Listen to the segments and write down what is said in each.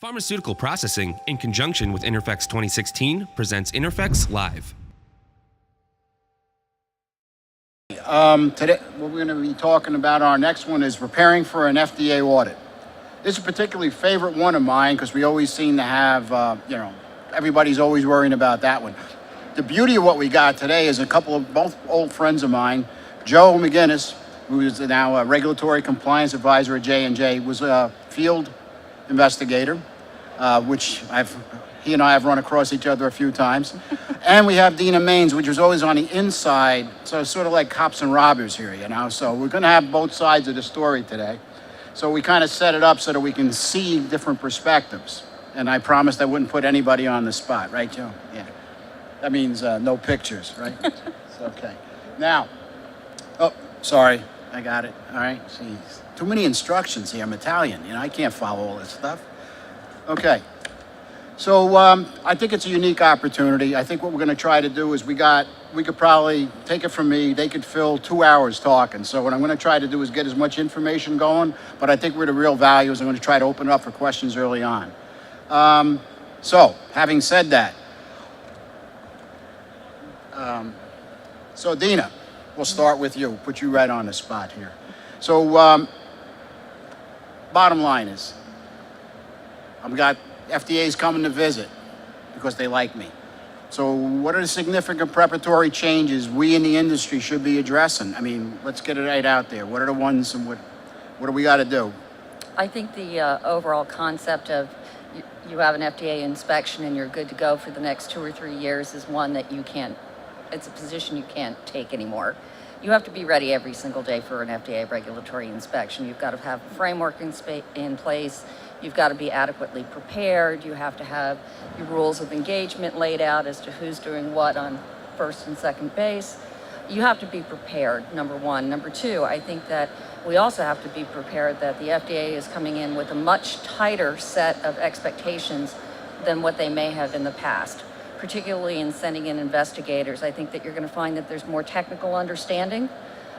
Pharmaceutical Processing, in conjunction with INTERPHEX 2016, presents INTERPHEX Live. Today, what we're going to be talking about, our next one is preparing for an FDA audit. This is a particularly favorite one of mine because we always seem to have, everybody's always worrying about that one. The beauty of what we got today is a couple of both old friends of mine, Joe McGinnis, who is now a regulatory compliance advisor at J&J, was a field investigator, which he and I have run across each other a few times. And we have Dina, which was always on the inside, so it's sort of like cops and robbers here, you know. So we're going to have both sides of the story today. So we kind of set it up so that we can see different perspectives. And I promised I wouldn't put anybody on the spot, right, Joe? Yeah. That means no pictures, right? It's okay. Now, oh, sorry, I got it. All right, jeez. Too many instructions here. I'm Italian, you know, I can't follow all this stuff. Okay. So I think it's a unique opportunity. I think what we're going to try to do is we could probably take it from me. They could fill 2 hours talking. So what I'm going to try to do is get as much information going. But I think where the real value is, I'm going to try to open it up for questions early on. So having said that, so Dina, we'll start with you. Put you right on the spot here. So bottom line is, I've got FDA's coming to visit because they like me. So what are the significant preparatory changes we in the industry should be addressing? I mean, let's get it right out there. What are the ones and what do we got to do? I think the overall concept of you have an FDA inspection and you're good to go for the next 2 or 3 years is one that you can't, it's a position you can't take anymore. You have to be ready every single day for an FDA regulatory inspection. You've got to have a framework in place. You've got to be adequately prepared. You have to have your rules of engagement laid out as to who's doing what on first and second base. You have to be prepared, number one. Number two, I think that we also have to be prepared that the FDA is coming in with a much tighter set of expectations than what they may have in the past, particularly in sending in investigators. I think that you're going to find that there's more technical understanding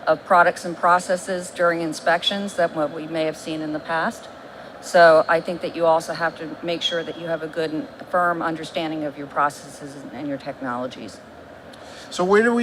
of products and processes during inspections than what we may have seen in the past. So I think that you also have to make sure that you have a good and firm understanding of your processes and your technologies. So where do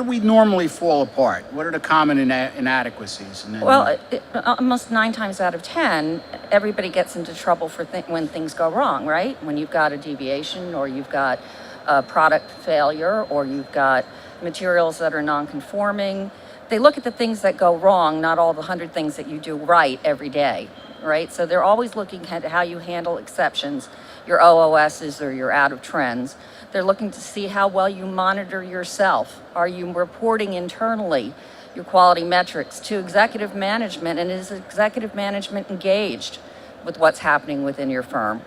we normally fall apart? What are the common inadequacies? Well, almost 9 times out of 10, everybody gets into trouble for when things go wrong, right? When you've got a deviation, or you've got a product failure, or you've got materials that are non-conforming. They look at the things that go wrong, not all the 100 things that you do right every day. Right? So they're always looking at how you handle exceptions, your OOSs or your out of trends. They're looking to see how well you monitor yourself. Are you reporting internally your quality metrics to executive management, and is executive management engaged with what's happening within your firm?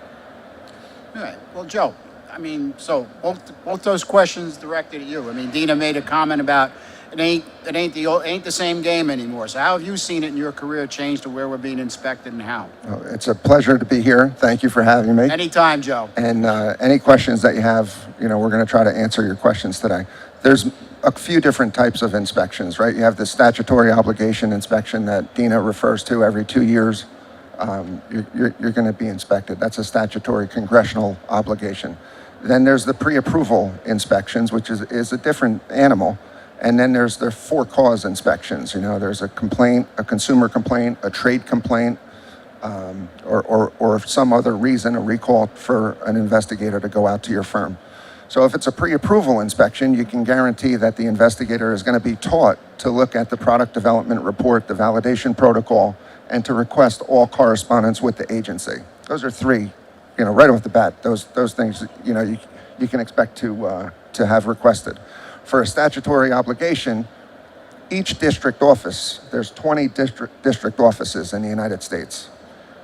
All right. Well, Joe, I mean, so both those questions directed at you. I mean, Dina made a comment about it ain't the same game anymore. So how have you seen it in your career change to where we're being inspected and how? Oh, it's a pleasure to be here. Thank you for having me. Anytime, Joe. And any questions that you have, we're going to try to answer your questions today. There's a few different types of inspections, right? You have the statutory obligation inspection that Dina refers to every 2 years. You're going to be inspected. That's a statutory congressional obligation. Then there's the pre-approval inspections, which is a different animal. And then there's the for-cause inspections. There's a complaint, a consumer complaint, a trade complaint, or some other reason, a recall for an investigator to go out to your firm. So if it's a pre-approval inspection, you can guarantee that the investigator is going to be taught to look at the product development report, the validation protocol, and to request all correspondence with the agency. Those are 3, right off the bat. Those things, you can expect to have requested. For a statutory obligation, each district office, there's 20 district offices in the United States.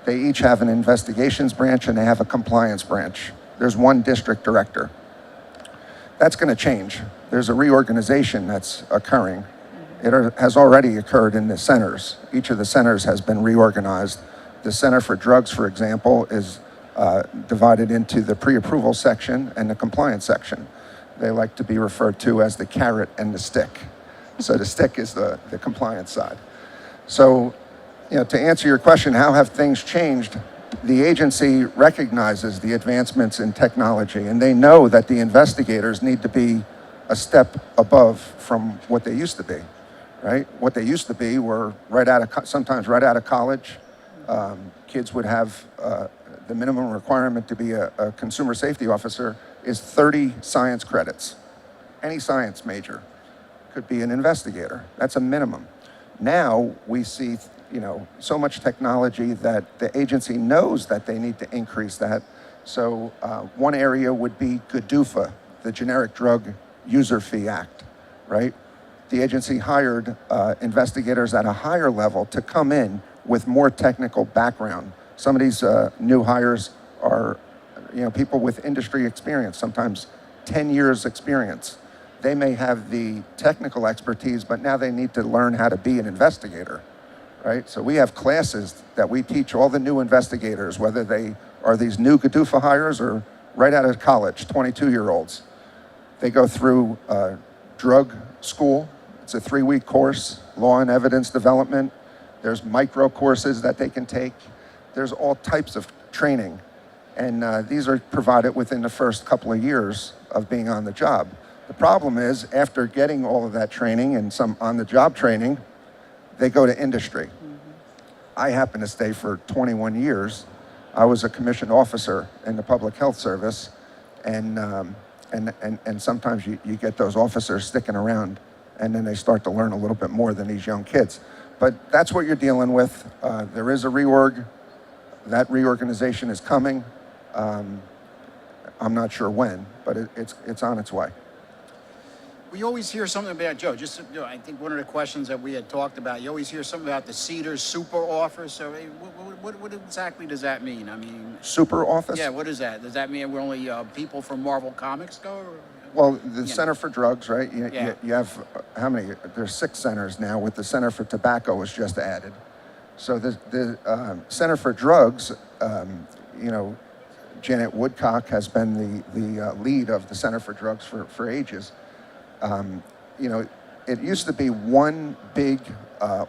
They each have an investigations branch and they have a compliance branch. There's one district director. That's going to change. There's a reorganization that's occurring. It has already occurred in the centers. Each of the centers has been reorganized. The Center for Drugs, for example, is divided into the pre-approval section and the compliance section. They like to be referred to as the carrot and the stick. So the stick is the compliance side. So, to answer your question, how have things changed? the agency recognizes the advancements in technology, and they know that the investigators need to be a step above from what they used to be, right? What they used to be were sometimes right out of college. Kids would have the minimum requirement to be a consumer safety officer is 30 science credits. Any science major could be an investigator. That's a minimum. Now we see, so much technology that the agency knows that they need to increase that. So one area would be GDUFA, the Generic Drug User Fee Act, right? The agency hired investigators at a higher level to come in with more technical background. Some of these new hires are, people with industry experience, sometimes 10 years experience. They may have the technical expertise, but now they need to learn how to be an investigator, right? So we have classes that we teach all the new investigators, whether they are these new GDUFA hires or right out of college, 22-year-olds. They go through drug school. It's a 3-week course, law and evidence development. There's micro courses that they can take. There's all types of training. And these are provided within the first couple of years of being on the job. The problem is, after getting all of that training and some on-the-job training, they go to industry. Mm-hmm. I happen to stay for 21 years. I was a commissioned officer in the public health service, and sometimes you get those officers sticking around, and then they start to learn a little bit more than these young kids. But that's what you're dealing with. There is a reorg. That reorganization is coming. I'm not sure when, but it's on its way. We always hear something about, Joe, I think one of the questions that we had talked about, you always hear something about the Cedars super office. So what exactly does that mean? I mean, super office? Yeah, what is that? Does that mean we're only people from Marvel Comics go? Or? Well, the Center for Drugs, right? You have, how many? There's 6 centers now, with the Center for Tobacco was just added. So the Center for Drugs, Janet Woodcock has been the lead of the Center for Drugs for ages. It used to be one big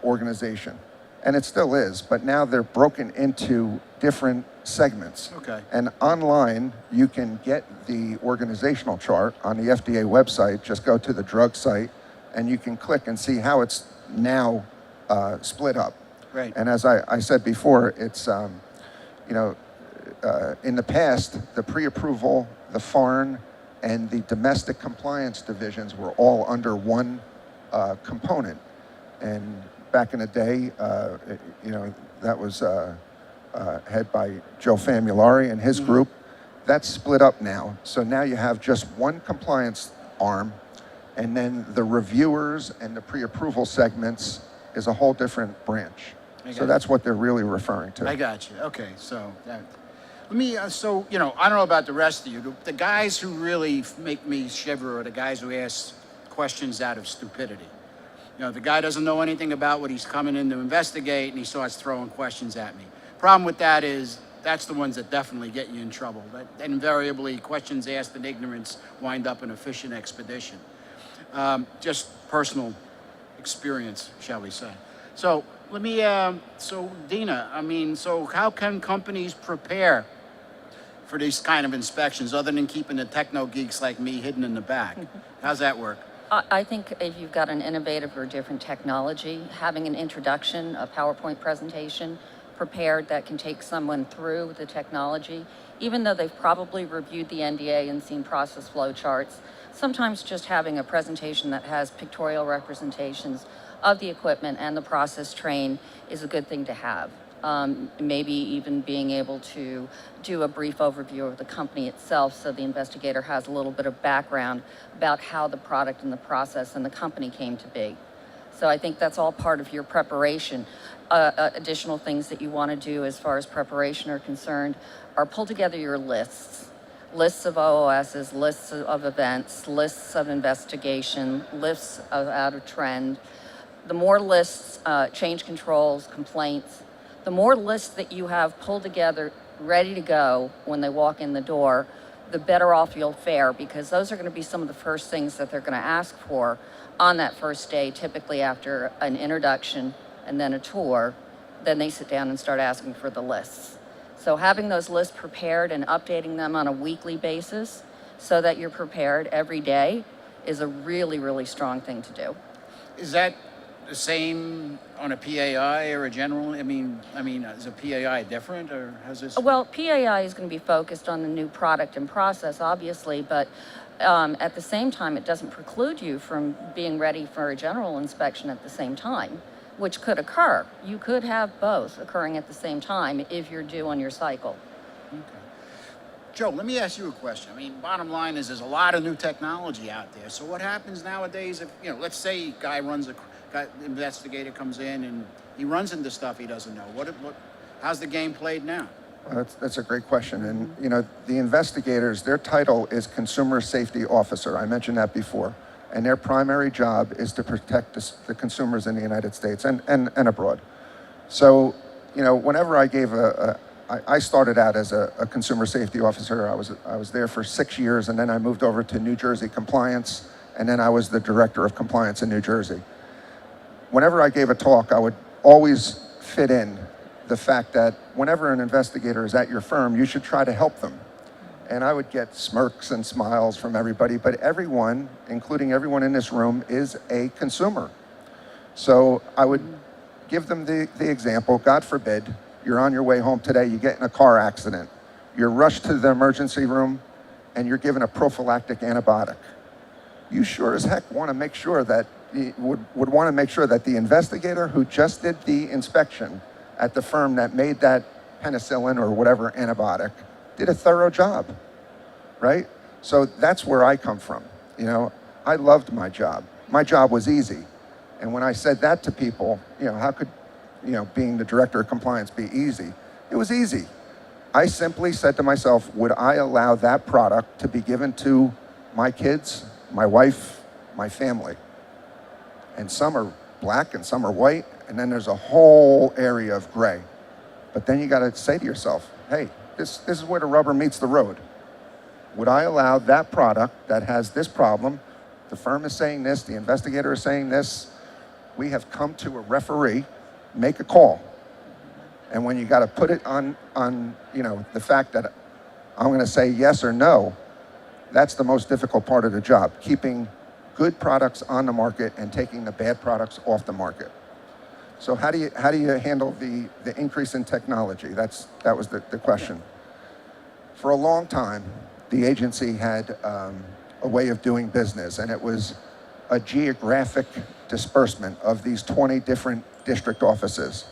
organization, and it still is, but now they're broken into different segments. Okay. And online, you can get the organizational chart on the FDA website. Just go to the drug site, and you can click and see how it's now split up. Right. And as I said before, it's, in the past, the pre-approval, the foreign, and the domestic compliance divisions were all under one component. And back in the day, that was head by Joe Famulari and his group. That's split up now. So now you have just one compliance arm, and then the reviewers and the pre-approval segments is a whole different branch. So that's what they're really referring to. I got you. Okay, so let me, I don't know about the rest of you. The guys who really make me shiver are the guys who ask questions out of stupidity. The guy doesn't know anything about what he's coming in to investigate, and he starts throwing questions at me. Problem with that is, that's the ones that definitely get you in trouble. That invariably, questions asked in ignorance wind up in a fishing expedition. Just personal experience, shall we say. So let me, Dina, so how can companies prepare for these kind of inspections other than keeping the techno geeks like me hidden in the back? How's that work? I think if you've got an innovative or different technology, having an introduction, a PowerPoint presentation prepared that can take someone through the technology, even though they've probably reviewed the NDA and seen process flow charts, sometimes just having a presentation that has pictorial representations of the equipment and the process train is a good thing to have. Maybe even being able to do a brief overview of the company itself so the investigator has a little bit of background about how the product and the process and the company came to be. So I think that's all part of your preparation. Additional things that you want to do as far as preparation are concerned are pull together your lists. Lists of OOSs, lists of events, lists of investigation, lists of out of trend. The more lists, change controls, complaints, the more lists that you have pulled together, ready to go when they walk in the door, the better off you'll fare, because those are going to be some of the first things that they're going to ask for on that first day, typically after an introduction and then a tour. Then they sit down and start asking for the lists. So having those lists prepared and updating them on a weekly basis so that you're prepared every day is a really, really strong thing to do. Is that the same on a PAI or a general? I mean, is a PAI different, or has this? Well, PAI is going to be focused on the new product and process, obviously, but at the same time, it doesn't preclude you from being ready for a general inspection at the same time, which could occur. You could have both occurring at the same time if you're due on your cycle. Okay. Joe, let me ask you a question. I mean, bottom line is there's a lot of new technology out there. So what happens nowadays if, let's say investigator comes in and he runs into stuff he doesn't know. How's the game played now? That's a great question. And, the investigators, their title is Consumer Safety Officer. I mentioned that before. And their primary job is to protect the consumers in the United States and abroad. So, whenever I gave I started out as a consumer safety officer. I was there for 6 years, and then I moved over to New Jersey compliance, and then I was the director of compliance in New Jersey. Whenever I gave a talk, I would always fit in the fact that whenever an investigator is at your firm, you should try to help them. And I would get smirks and smiles from everybody, but everyone, including everyone in this room, is a consumer. So I would give them the example. God forbid, you're on your way home today, you get in a car accident, you're rushed to the emergency room, and you're given a prophylactic antibiotic. You sure as heck want to make sure that, would want to make sure that the investigator who just did the inspection at the firm that made that penicillin or whatever antibiotic did a thorough job, right? So that's where I come from. I loved my job. My job was easy. And when I said that to people, how could, being the director of compliance be easy? It was easy. I simply said to myself, would I allow that product to be given to my kids, my wife, my family? And some are black and some are white, and then there's a whole area of gray. But then you got to say to yourself, hey, this is where the rubber meets the road. Would I allow that product that has this problem, the firm is saying this, the investigator is saying this, we have come to a referee, make a call. And when you got to put it on the fact that I'm going to say yes or no, that's the most difficult part of the job, keeping good products on the market and taking the bad products off the market. So how do you handle the increase in technology? That was the question. For a long time, the agency had a way of doing business, and it was a geographic disbursement of these 20 different district offices.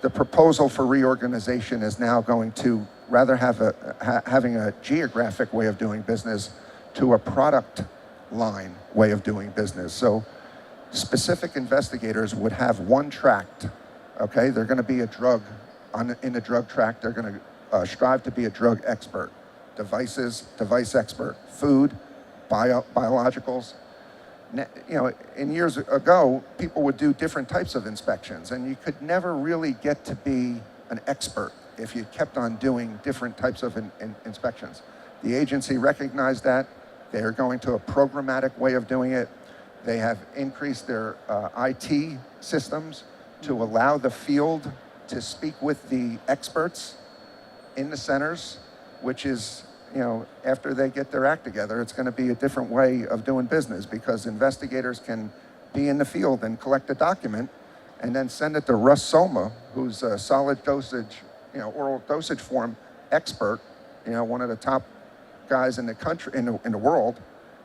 The proposal for reorganization is now going to rather having a geographic way of doing business to a product line way of doing business. So specific investigators would have one tract, okay? They're gonna be a drug, in the drug tract, they're gonna strive to be a drug expert. Devices, device expert. Food, biologicals. In years ago, people would do different types of inspections, and you could never really get to be an expert if you kept on doing different types of inspections. The agency recognized that. They are going to a programmatic way of doing it. They have increased their IT systems to allow the field to speak with the experts in the centers, which is, after they get their act together, it's going to be a different way of doing business, because investigators can be in the field and collect a document and then send it to Russ Somma, who's a solid dosage, oral dosage form expert, one of the top guys in the country, in the world,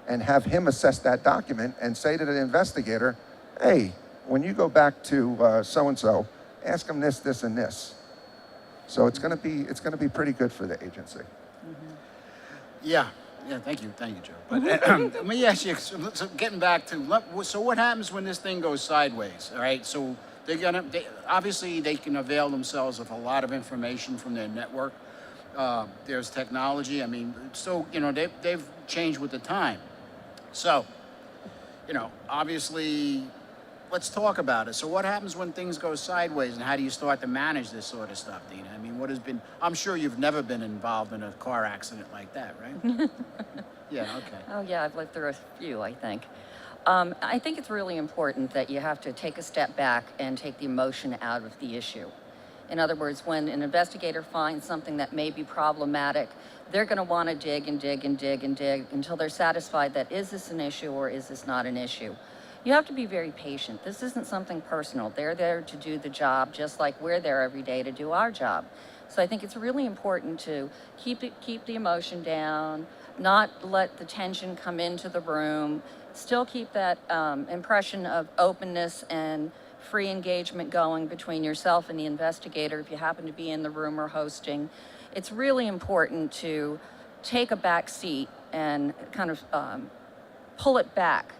and have him assess that document and say to the investigator, hey, when you go back to so-and-so, ask them this, this, and this. So it's going to be pretty good for the agency. Mm-hmm. Yeah, thank you, Joe. But let me ask you, so getting back to, so what happens when this thing goes sideways, all right? So obviously they can avail themselves of a lot of information from their network. There's technology, so, they've changed with the time. So, obviously, let's talk about it. So what happens when things go sideways, and how do you start to manage this sort of stuff, Dina? I'm sure you've never been involved in a car accident like that, right? Yeah, okay. Oh yeah, I've lived through a few, I think. I think it's really important that you have to take a step back and take the emotion out of the issue. In other words, when an investigator finds something that may be problematic, they're going to want to dig and dig and dig and dig until they're satisfied that is this an issue or is this not an issue. You have to be very patient. This isn't something personal. They're there to do the job just like we're there every day to do our job. So I think it's really important to keep the emotion down, not let the tension come into the room, still keep that impression of openness and free engagement going between yourself and the investigator if you happen to be in the room or hosting. It's really important to take a back seat and kind of pull it back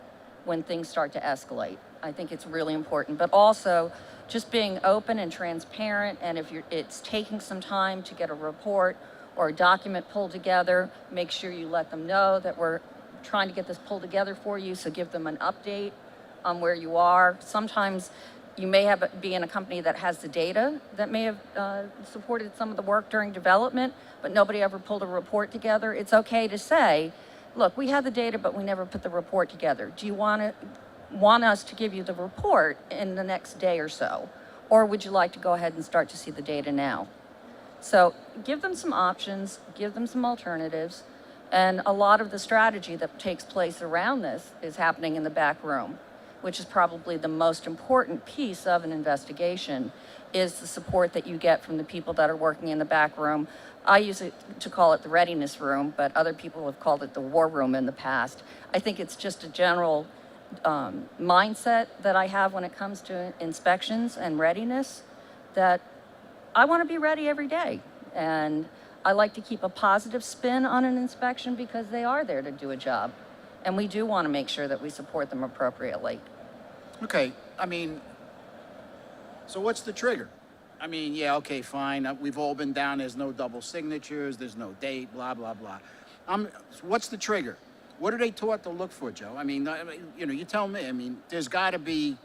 when things start to escalate. I think it's really important, but also just being open and transparent, and if it's taking some time to get a report or a document pulled together, make sure you let them know that we're trying to get this pulled together for you, so give them an update on where you are. Sometimes you may be in a company that has the data that may have supported some of the work during development, but nobody ever pulled a report together. It's okay to say, look, we have the data, but we never put the report together. Do you want us to give you the report in the next day or so? Or would you like to go ahead and start to see the data now? So give them some options, give them some alternatives, and a lot of the strategy that takes place around this is happening in the back room, which is probably the most important piece of an investigation, is the support that you get from the people that are working in the back room. I use it to call it the readiness room, but other people have called it the war room in the past. I think it's just a general mindset that I have when it comes to inspections and readiness, that I want to be ready every day. And I like to keep a positive spin on an inspection because they are there to do a job. And we do want to make sure that we support them appropriately. Okay, I mean, so what's the trigger? I mean, yeah, okay, fine. We've all been down. There's no double signatures. There's no date, blah, blah, blah. What's the trigger? What are they taught to look for, Joe? I mean, you know, you tell me. I mean, there's got to be,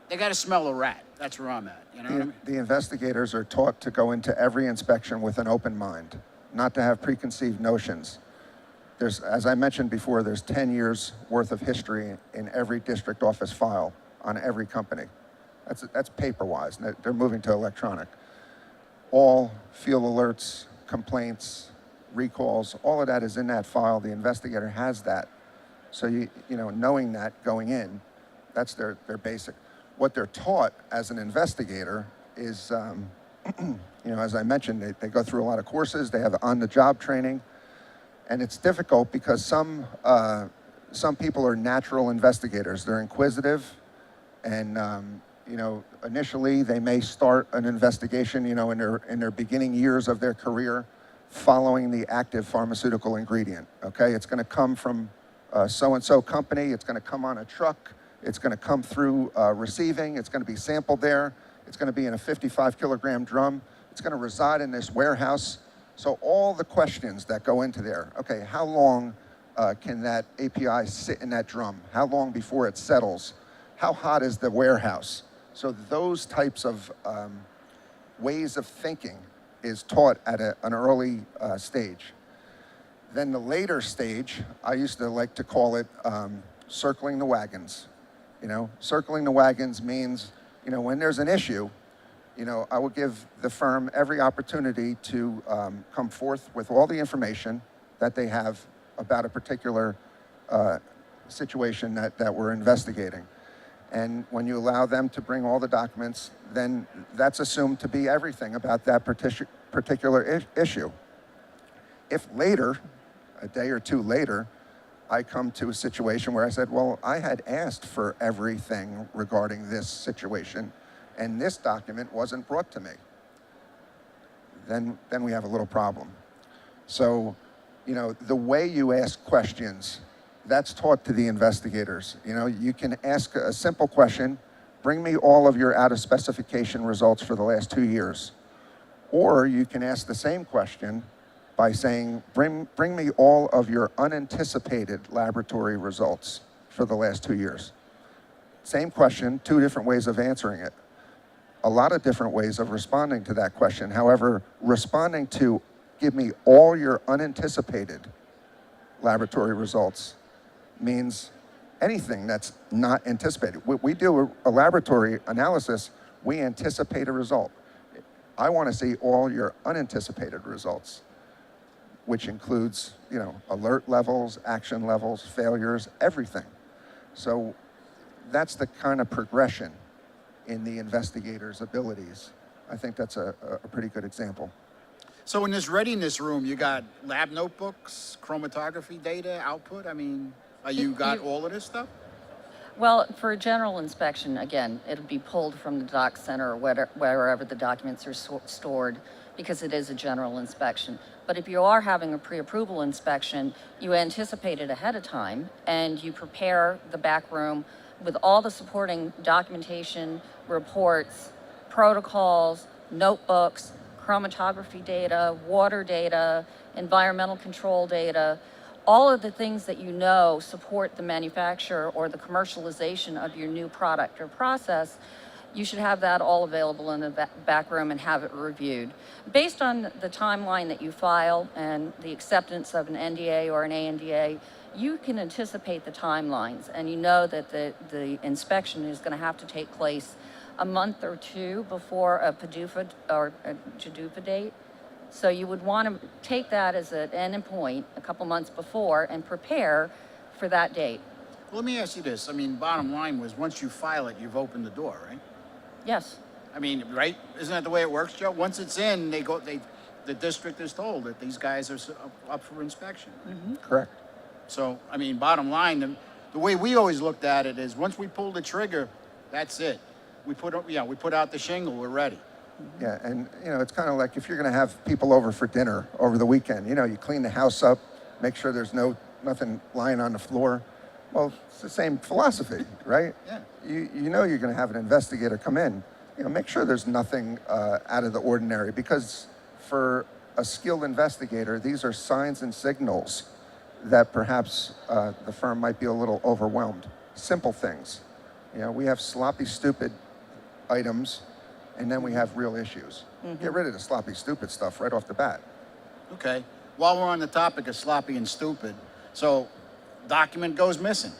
they got to smell a rat. That's where I'm at. You know what I mean? The investigators are taught to go into every inspection with an open mind, not to have preconceived notions. There's, as I mentioned before, there's 10 years worth of history in every district office file on every company. That's paper-wise. They're moving to electronic. All field alerts, complaints, recalls, all of that is in that file. The investigator has that. So you know, knowing that going in, that's their basic. What they're taught as an investigator is, you know, as I mentioned, they go through a lot of courses. They have on-the-job training. And it's difficult because some people are natural investigators. They're inquisitive, and you know, initially they may start an investigation, you know, in their beginning years of their career, following the active pharmaceutical ingredient. Okay, it's going to come from so-and-so company. It's going to come on a truck. It's going to come through receiving. It's going to be sampled there. It's going to be in a 55-kilogram drum. It's going to reside in this warehouse. So all the questions that go into there, okay, how long can that API sit in that drum? How long before it settles? How hot is the warehouse? So those types of ways of thinking is taught at an early stage. Then the later stage, I used to like to call it circling the wagons. You know, circling the wagons means, you know, when there's an issue, you know, I will give the firm every opportunity to come forth with all the information that they have about a particular situation that we're investigating. And when you allow them to bring all the documents, then that's assumed to be everything about that particular issue. If later, a day or two later, I come to a situation where I said, well, I had asked for everything regarding this situation, and this document wasn't brought to me, then we have a little problem. So, you know, the way you ask questions, that's taught to the investigators. You know, you can ask a simple question, bring me all of your out of specification results for the last 2 years. Or you can ask the same question by saying, bring me all of your unanticipated laboratory results for the last 2 years. Same question, two different ways of answering it. A lot of different ways of responding to that question. However, responding to, give me all your unanticipated laboratory results means anything that's not anticipated. We do a laboratory analysis, we anticipate a result. I want to see all your unanticipated results, which includes, alert levels, action levels, failures, everything. So that's the kind of progression in the investigator's abilities. I think that's a pretty good example. So in this readiness room, you got lab notebooks, chromatography data, output. I mean, you got all of this stuff? Well, for a general inspection, again, it'll be pulled from the doc center or wherever the documents are stored, because it is a general inspection. But if you are having a pre-approval inspection, you anticipate it ahead of time and you prepare the back room with all the supporting documentation, reports, protocols, notebooks, chromatography data, water data, environmental control data, all of the things that you know support the manufacture or the commercialization of your new product or process. You should have that all available in the back room and have it reviewed. Based on the timeline that you file and the acceptance of an NDA or an ANDA, you can anticipate the timelines, and you know that the inspection is going to have to take place a month or two before a PDUFA or a GDUFA date. So you would want to take that as an end point a couple months before and prepare for that date. Well, let me ask you this. I mean, bottom line was once you file it, you've opened the door, right? Yes. I mean, right? Isn't that the way it works, Joe? Once it's in, the district is told that these guys are up for inspection. Mm-hmm. Correct. So, I mean, bottom line, the way we always looked at it is once we pull the trigger, that's it. We put out the shingle, we're ready. Yeah, and it's kind of like if you're going to have people over for dinner over the weekend, you clean the house up, make sure there's nothing lying on the floor. Well, it's the same philosophy, right? Yeah. You know you're going to have an investigator come in. Make sure there's nothing out of the ordinary, because for a skilled investigator, these are signs and signals that perhaps the firm might be a little overwhelmed. Simple things. We have sloppy, stupid items, and then we have real issues. Mm-hmm. Get rid of the sloppy, stupid stuff right off the bat. Okay. While we're on the topic of sloppy and stupid, so document goes missing.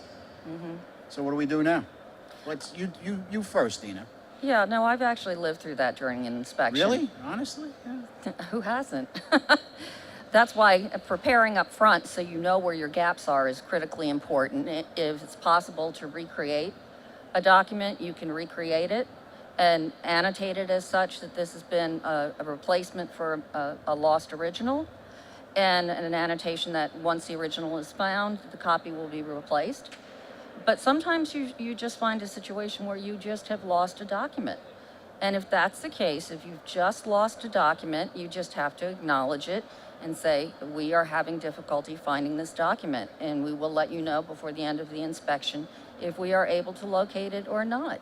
Mm-hmm. So what do we do now? You first, Dina. Yeah, no, I've actually lived through that during an inspection. Really? Honestly? Yeah. Who hasn't? That's why preparing up front so you know where your gaps are is critically important. If it's possible to recreate a document, you can recreate it and annotate it as such that this has been a replacement for a lost original, and an annotation that once the original is found, the copy will be replaced. But sometimes you just find a situation where you just have lost a document. And if that's the case, if you've just lost a document, you just have to acknowledge it and say, we are having difficulty finding this document, and we will let you know before the end of the inspection if we are able to locate it or not.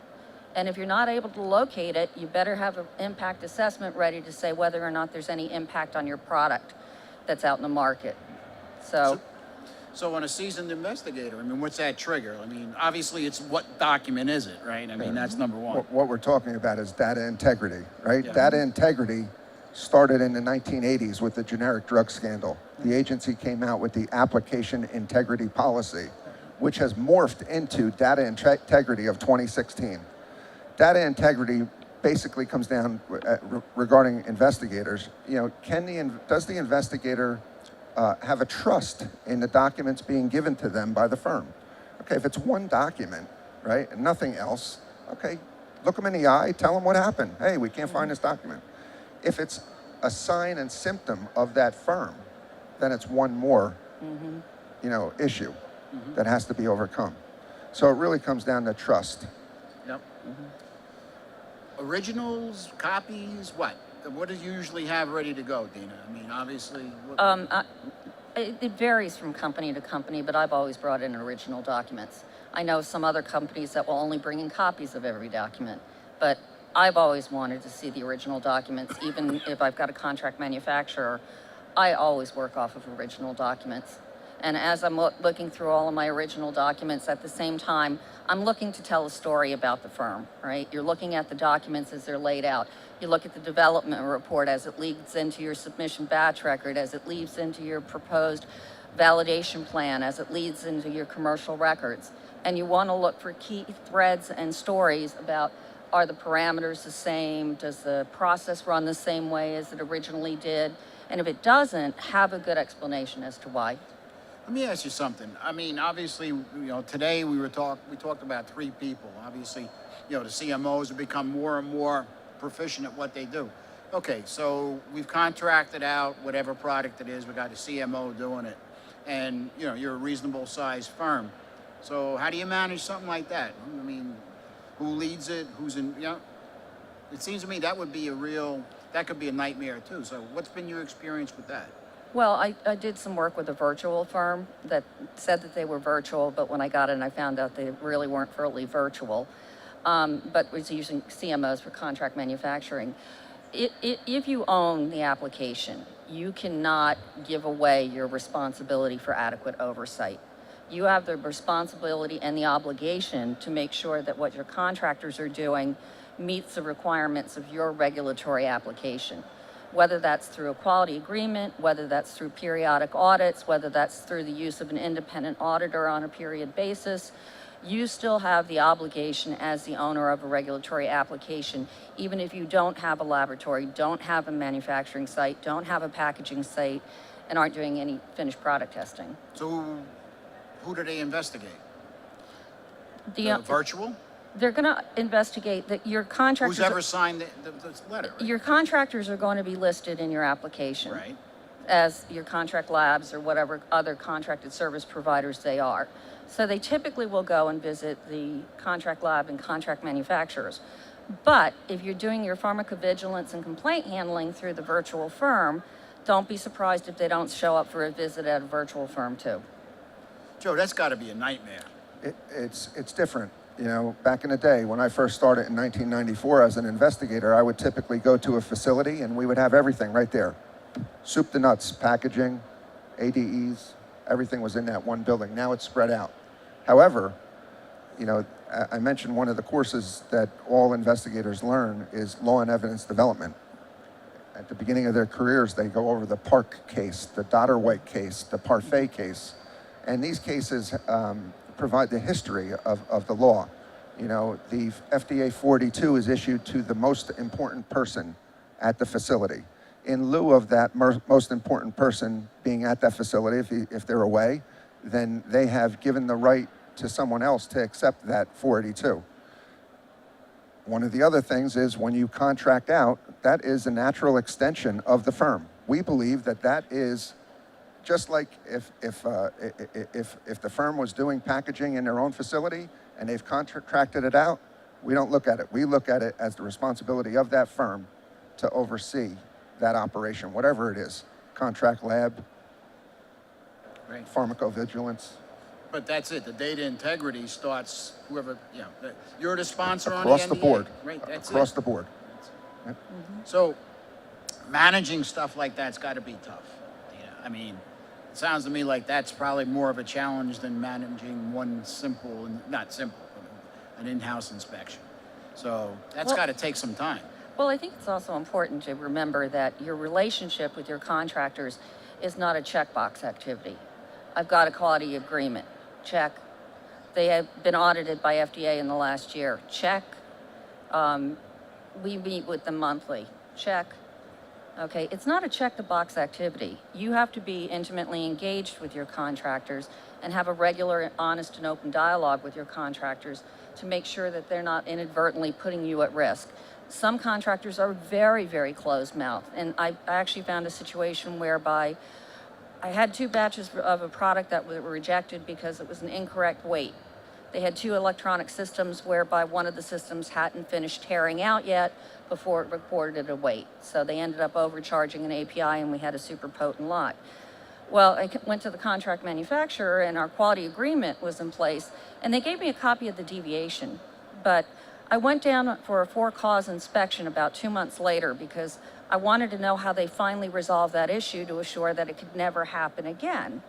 And if you're not able to locate it, you better have an impact assessment ready to say whether or not there's any impact on your product that's out in the market. So on a seasoned investigator, I mean, what's that trigger? I mean, obviously it's what document is it, right? I mean, that's number one. What we're talking about is data integrity, right? Yeah. Data integrity started in the 1980s with the generic drug scandal. The agency came out with the application integrity policy, which has morphed into data integrity of 2016. Data integrity basically comes down regarding investigators. Does the investigator have a trust in the documents being given to them by the firm? Okay, if it's one document, right, and nothing else, okay, look them in the eye, tell them what happened. Hey, we can't find this document. If it's a sign and symptom of that firm, then it's one more, issue that has to be overcome. So it really comes down to trust. Yep. Originals, copies, what? What do you usually have ready to go, Dina? I mean, obviously. It varies from company to company, but I've always brought in original documents. I know some other companies that will only bring in copies of every document, but I've always wanted to see the original documents. Even if I've got a contract manufacturer, I always work off of original documents. And as I'm looking through all of my original documents, at the same time, I'm looking to tell a story about the firm, right? You're looking at the documents as they're laid out. You look at the development report as it leads into your submission batch record, as it leads into your proposed validation plan, as it leads into your commercial records. And you want to look for key threads and stories about Are the parameters the same? Does the process run the same way as it originally did? And if it doesn't, have a good explanation as to why. Let me ask you something. I mean, obviously, today we talked about 3 people. Obviously, the CMOs have become more and more proficient at what they do. Okay, so we've contracted out whatever product it is. We got a CMO doing it, and you're a reasonable sized firm. So how do you manage something like that? I mean, who leads it? Who's in? It seems to me that could be a nightmare too. So what's been your experience with that? Well, I did some work with a virtual firm that said that they were virtual, but when I got in, I found out they really weren't fully virtual, but was using CMOs for contract manufacturing. If you own the application, you cannot give away your responsibility for adequate oversight. You have the responsibility and the obligation to make sure that what your contractors are doing meets the requirements of your regulatory application. Whether that's through a quality agreement, whether that's through periodic audits, whether that's through the use of an independent auditor on a period basis, you still have the obligation as the owner of a regulatory application, even if you don't have a laboratory, don't have a manufacturing site, don't have a packaging site, and aren't doing any finished product testing. So who do they investigate? The virtual? They're going to investigate that your contractors. Who's ever signed the letter? Right? Your contractors are going to be listed in your application. Right. As your contract labs or whatever other contracted service providers they are. So they typically will go and visit the contract lab and contract manufacturers. But if you're doing your pharmacovigilance and complaint handling through the virtual firm, don't be surprised if they don't show up for a visit at a virtual firm too. Joe, that's got to be a nightmare. It's different. Back in the day when I first started in 1994 as an investigator, I would typically go to a facility and we would have everything right there. Soup to nuts, packaging, ADEs, everything was in that one building. Now it's spread out. However, I mentioned one of the courses that all investigators learn is law and evidence development. At the beginning of their careers, they go over the Park case, the Dodder-White case, the Parfait case. And these cases provide the history of the law. The FDA 42 is issued to the most important person at the facility. In lieu of that most important person being at that facility, if they're away, then they have given the right to someone else to accept that 482. One of the other things is when you contract out, that is a natural extension of the firm. We believe that is just like if the firm was doing packaging in their own facility and they've contracted it out, we don't look at it. We look at it as the responsibility of that firm to oversee that operation, whatever it is, contract lab, Right. pharmacovigilance. But that's it. The data integrity starts whoever, you're the sponsor on Across the the NDA. board. Right, that's Across it. the board. So managing stuff like that's got to be tough. I mean, it sounds to me like that's probably more of a challenge than managing one not simple, but an in-house inspection. So that's got to take some time. Well, I think it's also important to remember that your relationship with your contractors is not a checkbox activity. I've got a quality agreement, check. They have been audited by FDA in the last year, check. We meet with them monthly, check. Okay, it's not a check-the-box activity. You have to be intimately engaged with your contractors and have a regular, honest, and open dialogue with your contractors to make sure that they're not inadvertently putting you at risk. Some contractors are very, very closed-mouthed, and I actually found a situation whereby I had 2 batches of a product that were rejected because it was an incorrect weight. They had 2 electronic systems whereby one of the systems hadn't finished tearing out yet before it recorded a weight. So they ended up overcharging an API and we had a super potent lot. Well, I went to the contract manufacturer and our quality agreement was in place and they gave me a copy of the deviation. But I went down for a for-cause inspection about 2 months later because I wanted to know how they finally resolved that issue to assure that it could never happen again.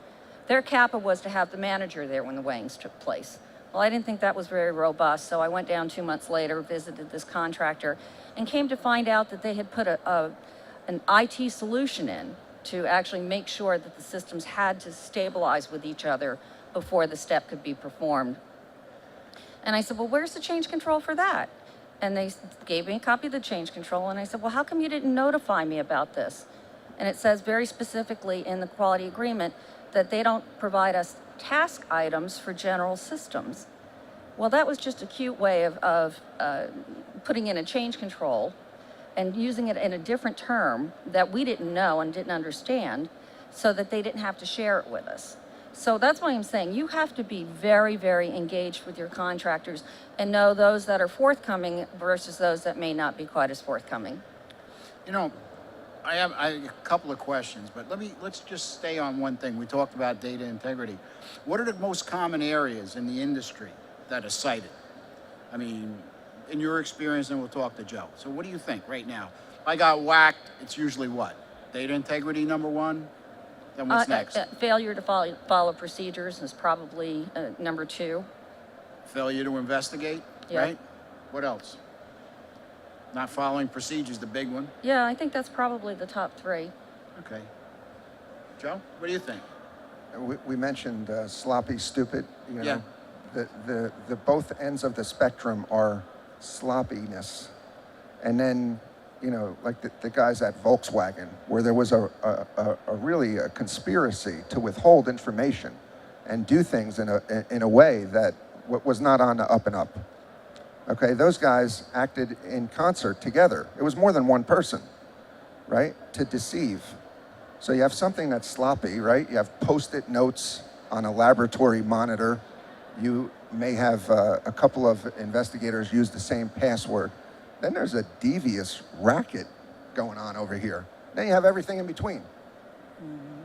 Their CAPA was to have the manager there when the weighings took place. Well, I didn't think that was very robust, so I went down 2 months later, visited this contractor, and came to find out that they had put an IT solution in to actually make sure that the systems had to stabilize with each other before the step could be performed. And I said, well, where's the change control for that? And they gave me a copy of the change control, and I said, well, how come you didn't notify me about this? And it says very specifically in the quality agreement that they don't provide us task items for general systems. Well, that was just a cute way of putting in a change control and using it in a different term that we didn't know and didn't understand, so that they didn't have to share it with us. So that's why I'm saying you have to be very, very engaged with your contractors and know those that are forthcoming versus those that may not be quite as forthcoming. You know, I have a couple of questions, but let's just stay on one thing. We talked about data integrity. What are the most common areas in the industry that are cited? I mean, in your experience, and we'll talk to Joe. So what do you think right now? If I got whacked, it's usually what? Data integrity number one? Then what's next? Failure to follow procedures is probably number two. Failure to investigate, Yep. right? What else? Not following procedures, the big one. Yeah, I think that's probably the top three. Okay. Joe, what do you think? We mentioned sloppy, stupid. You know, Yeah. the both ends of the spectrum are sloppiness, and then, you know, like the guys at Volkswagen, where there was a really a conspiracy to withhold information and do things in a way that was not on the up and up. Okay, those guys acted in concert together. It was more than one person, right, to deceive. So you have something that's sloppy, right? You have Post-it notes on a laboratory monitor. You may have a couple of investigators use the same password. Then there's a devious racket going on over here. Then you have everything in between. Mm-hmm.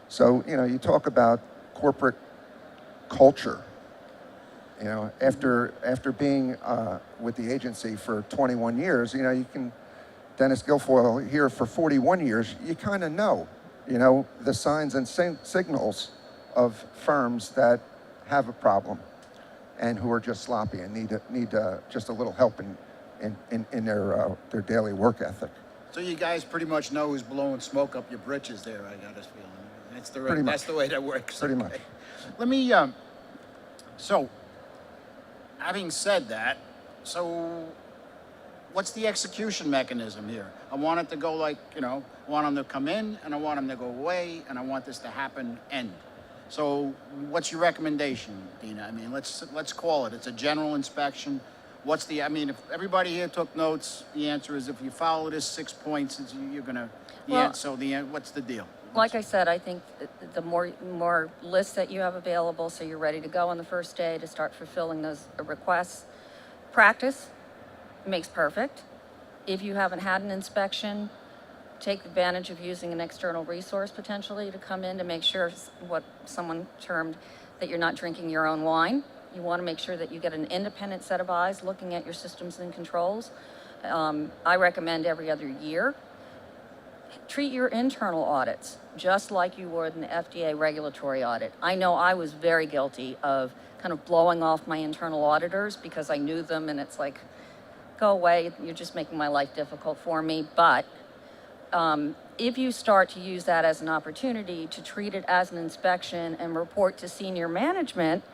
So, you know, you talk about corporate culture. You know, after being with the agency for 21 years, you know, you can, Dennis Guilfoyle here for 41 years, you kind of know, you know, the signs and signals of firms that have a problem and who are just sloppy and need just a little help in their daily work ethic. So you guys pretty much know who's blowing smoke up your britches there, I got this feeling. That's the way that works. Pretty okay. much. Let me, so, having said that, so what's the execution mechanism here? I want it to go like, you know, I want them to come in and I want them to go away and I want this to happen end. So what's your recommendation, Dina? I mean, let's call it. It's a general inspection. I mean, if everybody here took notes, the answer is if you follow this 6 points, you're gonna, what's the deal? Like I said, I think the more lists that you have available, so you're ready to go on the first day to start fulfilling those requests. Practice makes perfect. If you haven't had an inspection, take advantage of using an external resource potentially to come in to make sure what someone termed that you're not drinking your own wine. You want to make sure that you get an independent set of eyes looking at your systems and controls. I recommend every other year. Treat your internal audits just like you would an FDA regulatory audit. I know I was very guilty of kind of blowing off my internal auditors because I knew them and it's like, go away, you're just making my life difficult for me. But if you start to use that as an opportunity to treat it as an inspection and report to senior management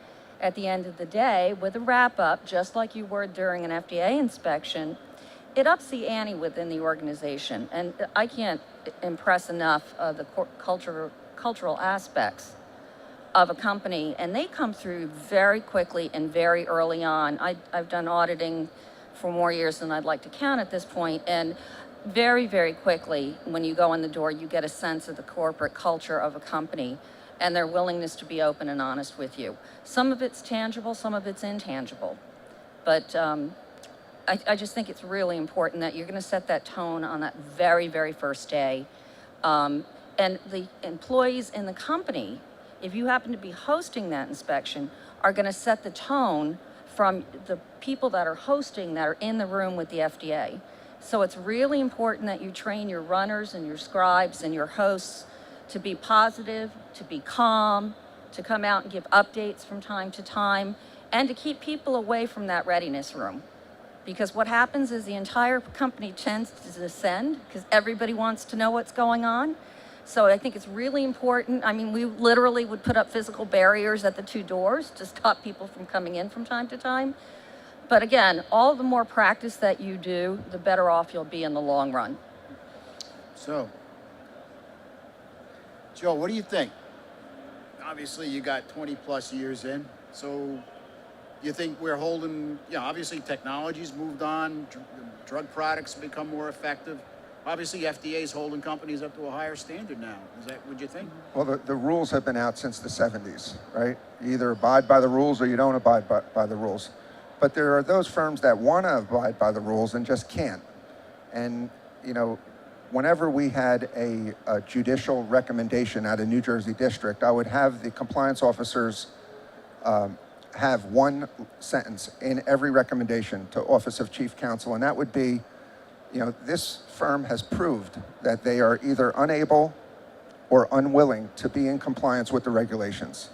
at the end of the day with a wrap-up, just like you were during an FDA inspection, it ups the ante within the organization. And I can't impress enough of the cultural aspects of a company, and they come through very quickly and very early on. I've done auditing for more years than I'd like to count at this point, and very, very quickly, when you go in the door, you get a sense of the corporate culture of a company and their willingness to be open and honest with you. Some of it's tangible, some of it's intangible. But I just think it's really important that you're going to set that tone on that very, very first day. And the employees in the company, if you happen to be hosting that inspection, are going to set the tone from the people that are hosting that are in the room with the FDA. So it's really important that you train your runners and your scribes and your hosts to be positive, to be calm, to come out and give updates from time to time, and to keep people away from that readiness room. Because what happens is the entire company tends to descend because everybody wants to know what's going on. So I think it's really important. I mean, we literally would put up physical barriers at the two doors to stop people from coming in from time to time. But again, all the more practice that you do, the better off you'll be in the long run. So, Joe, what do you think? Obviously, you got 20 plus years in. So, you think we're holding, obviously technology's moved on, drug products have become more effective. Obviously, FDA's holding companies up to a higher standard now. Is that what you think? Well, the rules have been out since the 70s, right? You either abide by the rules or you don't abide by the rules. But there are those firms that want to abide by the rules and just can't. And, whenever we had a judicial recommendation out of New Jersey District, I would have the compliance officers have one sentence in every recommendation to Office of Chief Counsel, and that would be, this firm has proved that they are either unable or unwilling to be in compliance with the regulations.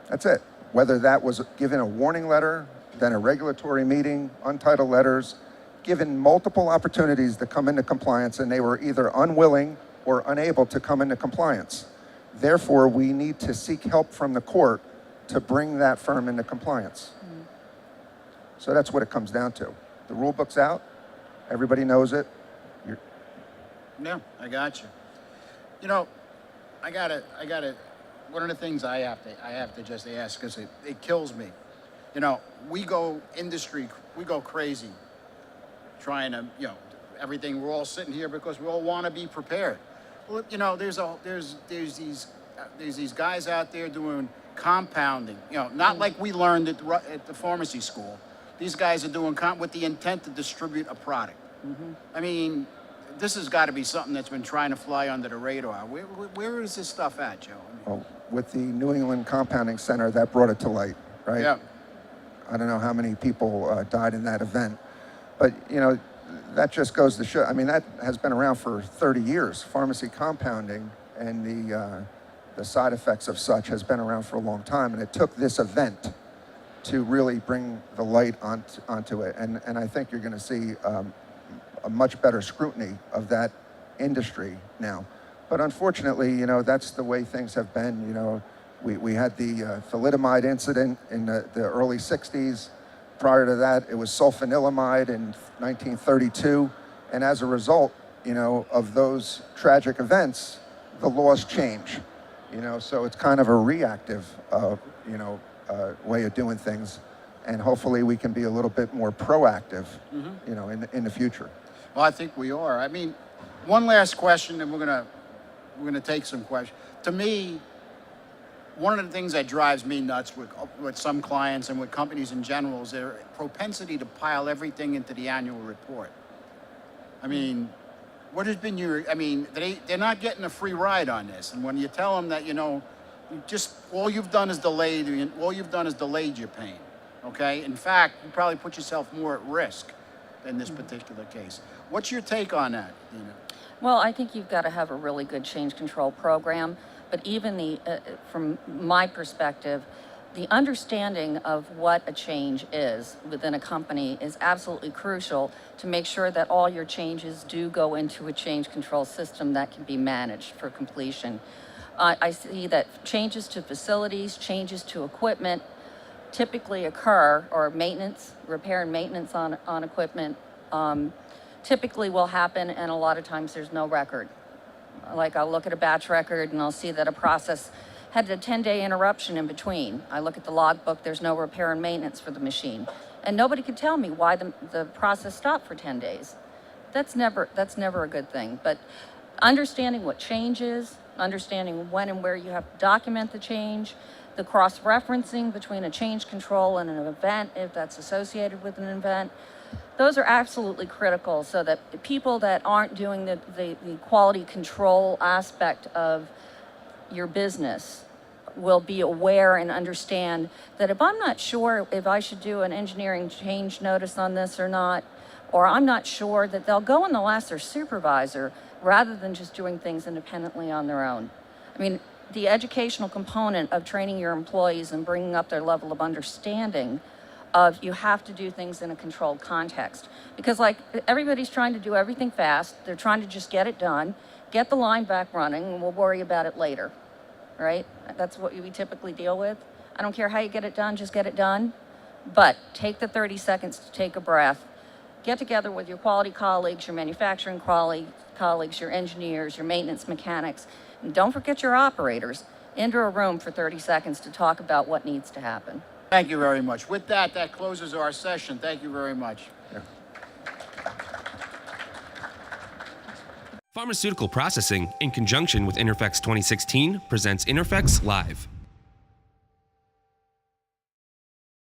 That's it. Whether that was given a warning letter, then a regulatory meeting, untitled letters, given multiple opportunities to come into compliance, and they were either unwilling or unable to come into compliance. Therefore, we need to seek help from the court to bring that firm into compliance. So that's what it comes down to. The rule book's out. Everybody knows it. No, I got you. I gotta. One of the things I have to just ask, because it kills me. We go crazy, trying to, everything. We're all sitting here because we all want to be prepared. Well, there's these guys out there doing compounding. Not like we learned at the pharmacy school. These guys are doing with the intent to distribute a product. I mean, this has got to be something that's been trying to fly under the radar. Where is this stuff at, Joe? Well, with the New England Compounding Center, that brought it to light, right? Yeah. I don't know how many people died in that event, but that just goes to show. I mean, that has been around for 30 years. Pharmacy compounding and the side effects of such has been around for a long time, and it took this event to really bring the light onto it. And I think you're going to see a much better scrutiny of that industry now. But unfortunately, that's the way things have been. We had the thalidomide incident in the early 60s. Prior to that, it was sulfanilamide in 1932. And as a result, of those tragic events, the laws change. So it's kind of a reactive, way of doing things. And hopefully we can be a little bit more proactive, in the future. Well, I think we are. I mean, one last question, and we're gonna take some questions. To me, one of the things that drives me nuts with some clients and with companies in general is their propensity to pile everything into the annual report. I mean, what has been they're not getting a free ride on this. And when you tell them that, all you've done is delayed your pain, okay? In fact, you probably put yourself more at risk in this particular case. What's your take on that, Dina? Well, I think you've got to have a really good change control program, but even from my perspective, the understanding of what a change is within a company is absolutely crucial to make sure that all your changes do go into a change control system that can be managed for completion. I see that changes to facilities, changes to equipment typically occur, or maintenance, repair and maintenance on equipment, typically will happen, and a lot of times there's no record. Like I'll look at a batch record and I'll see that a process had a 10-day interruption in between. I look at the logbook, there's no repair and maintenance for the machine. And nobody could tell me why the process stopped for 10 days. That's never a good thing. But understanding what change is, understanding when and where you have to document the change, the cross-referencing between a change control and an event, if that's associated with an event, those are absolutely critical so that the people that aren't doing the quality control aspect of your business will be aware and understand that if I'm not sure if I should do an engineering change notice on this or not, or I'm not sure, that they'll go and they'll ask their supervisor rather than just doing things independently on their own. I mean, the educational component of training your employees and bringing up their level of understanding of you have to do things in a controlled context. Because like everybody's trying to do everything fast, they're trying to just get it done, get the line back running, and we'll worry about it later, right? That's what we typically deal with. I don't care how you get it done, just get it done. But take the 30 seconds to take a breath. Get together with your quality colleagues, your manufacturing colleagues, your engineers, your maintenance mechanics, and don't forget your operators. Enter a room for 30 seconds to talk about what needs to happen. Thank you very much. With that, that closes our session. Thank you very much. Pharmaceutical Processing, in conjunction with INTERPHEX 2016, presents INTERPHEX Live.